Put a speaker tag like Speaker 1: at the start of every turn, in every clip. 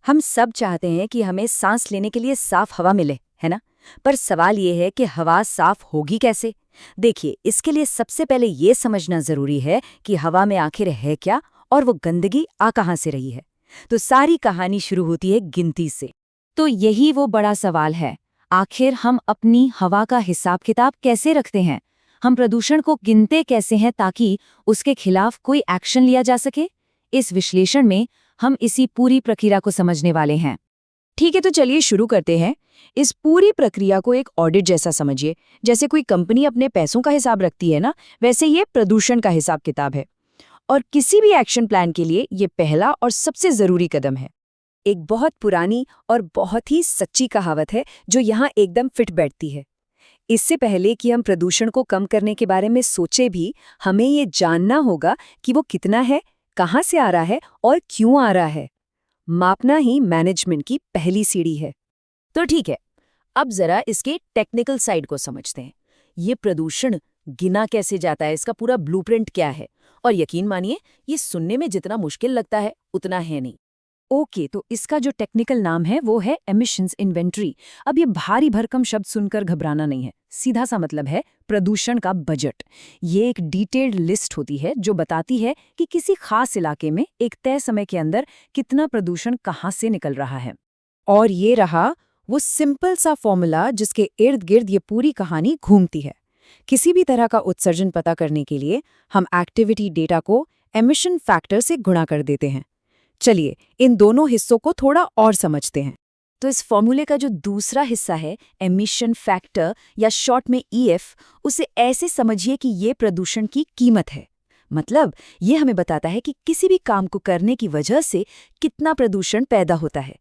Speaker 1: हम सब चाहते हैं कि हमें सांस लेने के लिए साफ हवा मिले, है ना? पर सवाल ये है कि हवा साफ होगी कैसे? देखिए, इसके लिए सबसे पहले ये समझना जरूरी है कि हवा में आखिर है क्या और वो गंदगी आ कहाँ से रही है। तो सारी कहानी शुरू होती है गिनती से। तो यही वो बड़ा सवाल है, आखिर हम अपनी हवा का हिसाब किताब कैसे रखते हैं? हम प्रदूषण को गिनते कैसे हैं ताकि उसके खिलाफ कोई एक्शन लिया जा सके? इस विश्लेषण में हम इसी पूरी प्रक्रिया को समझने वाले हैं।
Speaker 2: ठीक है, तो चलिए शुरू करते हैं। इस पूरी प्रक्रिया को एक ऑडिट जैसा समझिए। जैसे कोई कंपनी अपने पैसों का हिसाब रखती है ना, वैसे ये प्रदूषण का हिसाब किताब है। और किसी भी एक्शन प्लान के लिए ये पहला और सबसे जरूरी कदम है।
Speaker 1: एक बहुत पुरानी और बहुत ही सच्ची कहावत है जो यहाँ एकदम फिट बैठती है। इससे पहले कि हम प्रदूषण को कम करने के बारे में सोचे भी, हमें ये जानना होगा कि वो कितना है, कहाँ से आ रहा है और क्यों आ रहा है। मापना ही मैनेजमेंट की पहली सीढ़ी है।
Speaker 2: तो ठीक है, अब जरा इसके टेक्निकल साइड को समझते हैं। ये प्रदूषण गिना कैसे जाता है, इसका पूरा ब्लूप्रिंट क्या है? और यकीन मानिए, ये सुनने में जितना मुश्किल लगता है उतना है नहीं।
Speaker 1: ओके, तो इसका जो टेक्निकल नाम है वो है एमिशंस इन्वेंटरी। अब ये भारी भरकम शब्द सुनकर घबराना नहीं है, सीधा सा मतलब है प्रदूषण का बजट। ये एक डिटेल्ड लिस्ट होती है जो बताती है कि किसी खास इलाके में एक तय समय के अंदर कितना प्रदूषण कहाँ से निकल रहा है।
Speaker 2: और ये रहा वो सिंपल सा फॉर्मूला जिसके इर्द गिर्द ये पूरी कहानी घूमती है। किसी भी तरह का उत्सर्जन पता करने के लिए हम एक्टिविटी डेटा को एमिशन फैक्टर से गुणा कर देते हैं। चलिए इन दोनों हिस्सों को थोड़ा और समझते हैं।
Speaker 1: तो इस फॉर्मूले का जो दूसरा हिस्सा है एमिशन फैक्टर या शॉर्ट में ईएफ, उसे ऐसे समझिए कि ये प्रदूषण की कीमत है। मतलब ये हमें बताता है कि किसी भी काम को करने की वजह से कितना प्रदूषण पैदा होता है।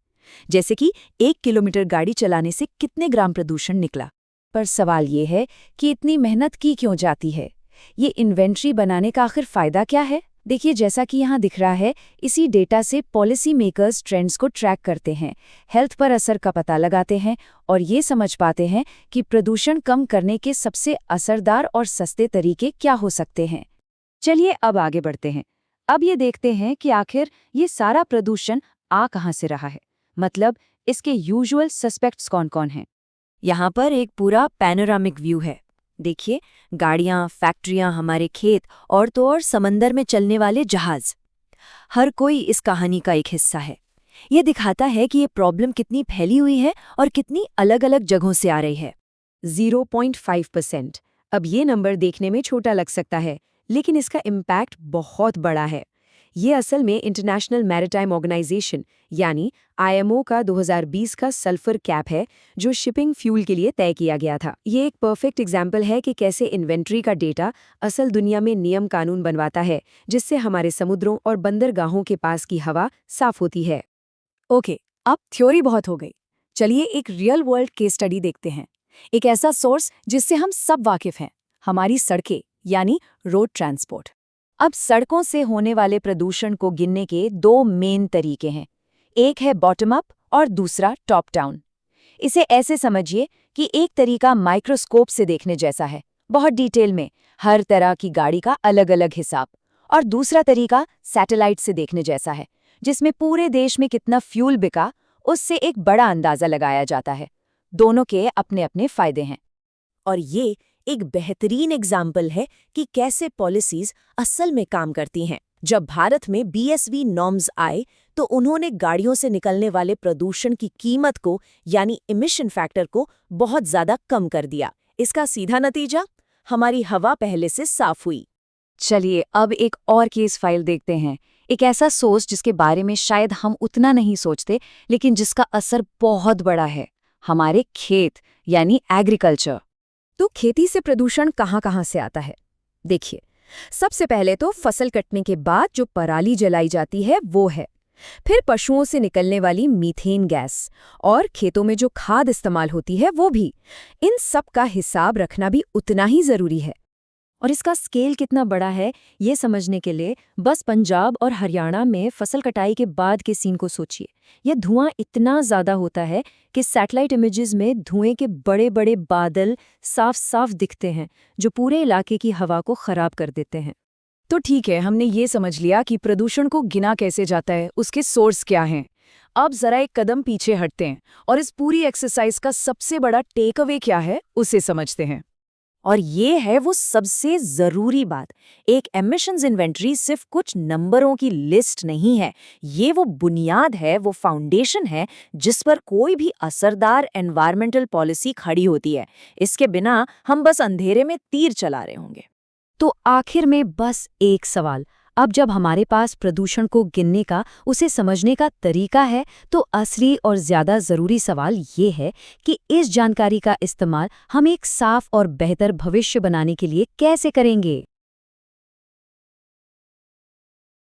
Speaker 1: जैसे कि 1 किलोमीटर गाड़ी चलाने से कितने ग्राम प्रदूषण निकला। पर सवाल ये है कि इतनी मेहनत की क्यों जाती है? ये इन्वेंट्री बनाने का आखिर फायदा क्या है? देखिए, जैसा कि यहाँ दिख रहा है, इसी डेटा से पॉलिसी मेकर्स ट्रेंड्स को ट्रैक करते हैं, हेल्थ पर असर का पता लगाते हैं और ये समझ पाते हैं कि प्रदूषण कम करने के सबसे असरदार और सस्ते तरीके क्या हो सकते हैं। चलिए अब आगे बढ़ते हैं। अब ये देखते हैं कि आखिर ये सारा प्रदूषण आ कहाँ से रहा है, मतलब इसके यूजुअल सस्पेक्ट्स कौन-कौन हैं। यहाँ पर एक पूरा पैनोरामिक व्यू है। देखिए, गाड़ियाँ, फैक्ट्रियाँ, हमारे खेत और तो और समंदर में चलने वाले जहाज, हर कोई इस कहानी का एक हिस्सा है। ये दिखाता है कि ये प्रॉब्लम कितनी फैली हुई है और कितनी अलग-अलग जगहों से आ रही है।
Speaker 2: 0.5%। अब ये नंबर देखने में छोटा लग सकता है, लेकिन इसका इम्पैक्ट बहुत बड़ा है। ये असल में इंटरनेशनल मैरिटाइम ऑर्गेनाइजेशन यानी आईएमओ का 2020 का सल्फर कैप है, जो शिपिंग फ्यूल के लिए तय किया गया था। ये एक परफेक्ट एग्जाम्पल है कि कैसे इन्वेंट्री का डेटा असल दुनिया में नियम कानून बनवाता है, जिससे हमारे समुद्रों और बंदरगाहों के पास की हवा साफ होती है।
Speaker 1: ओके, अब थ्योरी बहुत हो गई। चलिए एक रियल वर्ल्ड केस स्टडी देखते हैं। एक ऐसा सोर्स जिससे हम सब वाकिफ हैं, हमारी सड़कें यानी रोड ट्रांसपोर्ट। अब सड़कों से होने वाले प्रदूषण को गिनने के दो मेन तरीके हैं, एक है बॉटम अप और दूसरा टॉप डाउन। इसे ऐसे समझिए कि एक तरीका माइक्रोस्कोप से देखने जैसा है, बहुत डिटेल में, हर तरह की गाड़ी का अलग अलग हिसाब, और दूसरा तरीका सैटेलाइट से देखने जैसा है, जिसमें पूरे देश में कितना फ्यूल बिका उससे एक बड़ा अंदाजा लगाया जाता है। दोनों के अपने अपने फायदे हैं।
Speaker 2: और ये एक बेहतरीन एग्जाम्पल है कि कैसे पॉलिसीज असल में काम करती हैं। जब भारत में बीएसवी नॉर्म्स आए तो उन्होंने गाड़ियों से निकलने वाले प्रदूषण की कीमत को यानी इमिशन फैक्टर को बहुत ज़्यादा कम कर दिया। इसका सीधा नतीजा, हमारी हवा पहले से साफ हुई।
Speaker 1: चलिए अब एक और केस फाइल देखते हैं, एक ऐसा सोर्स जिसके बारे में शायद हम उतना नहीं सोचते, लेकिन जिसका असर बहुत बड़ा है, हमारे खेत यानी एग्रीकल्चर। तो खेती से प्रदूषण कहाँ से आता है? देखिए, सबसे पहले तो फसल कटने के बाद जो पराली जलाई जाती है वो है, फिर पशुओं से निकलने वाली मीथेन गैस और खेतों में जो खाद इस्तेमाल होती है वो भी। इन सब का हिसाब रखना भी उतना ही जरूरी है। और इसका स्केल कितना बड़ा है ये समझने के लिए बस पंजाब और हरियाणा में फसल कटाई के बाद के सीन को सोचिए। यह धुआं इतना ज़्यादा होता है कि सैटेलाइट इमेजेस में धुएं के बड़े बड़े बादल साफ साफ दिखते हैं, जो पूरे इलाके की हवा को खराब कर देते हैं। तो ठीक है, हमने ये समझ लिया कि प्रदूषण को गिना कैसे जाता है, उसके सोर्स क्या हैं। अब जरा एक कदम पीछे हटते हैं और इस पूरी एक्सरसाइज का सबसे बड़ा टेक अवे क्या है उसे समझते हैं।
Speaker 3: और ये है वो सबसे ज़रूरी बात। एक एमिशंस इन्वेंटरी सिर्फ कुछ नंबरों की लिस्ट नहीं है, ये वो बुनियाद है, वो फाउंडेशन है जिस पर कोई भी असरदार एनवायरमेंटल पॉलिसी खड़ी होती है। इसके बिना हम बस अंधेरे में तीर चला रहे होंगे।
Speaker 2: तो आखिर में बस एक सवाल, अब जब हमारे पास प्रदूषण को गिनने का, उसे समझने का तरीका है, तो असली और ज़्यादा ज़रूरी सवाल ये है कि इस जानकारी का इस्तेमाल हम एक साफ और बेहतर भविष्य बनाने के लिए कैसे करेंगे।